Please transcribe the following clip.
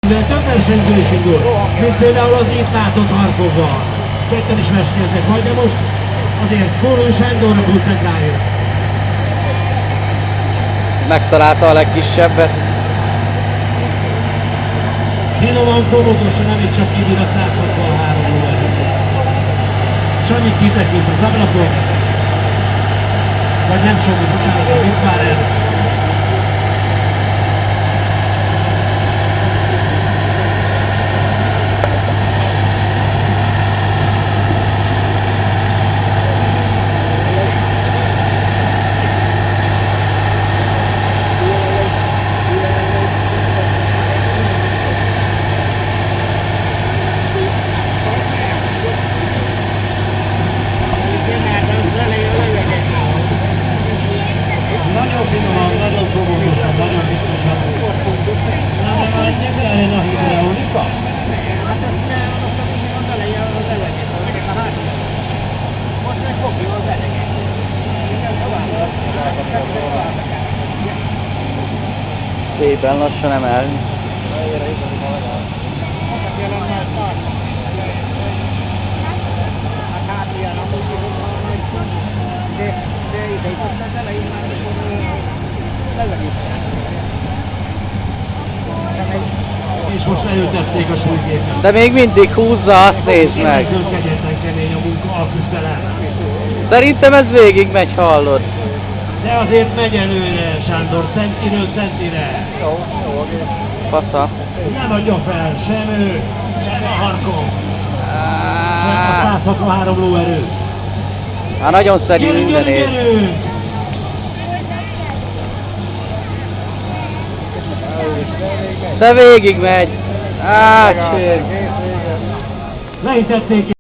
De több versenyző is indul, mint például az itt látott Harkovval. Ketten is versenyeznek majd, de most azért Kóró Sándorra küldtek rájuk. Megtalálta a legkisebbet. Finoman, komodosan, amit csak kívül a 163 lóerőt. Sanyit kitekint az ablakon. Vagy nem sok, bocsánat, mit vár el? Nagyon finoman, nagyon komodosan, nagyon biztosan. Nem menjünk le én a hidreunika? Szépen lassan emelni. És most leültették a súlygépet. De még mindig húzza, azt nézd meg. Kegyetlen kemény a munka, a küzdelem. Szerintem ez végig megy, hallod. De azért megy előre, Sándor, centiről centire. Fasza. Nem adja fel, sem ő, sem a Harkov. Sem a 163 lóerő. Hát nagyon szerű Gyerünk, minden gyerünk, év. gyerünk! De végig megy. Á, csőr. Leítették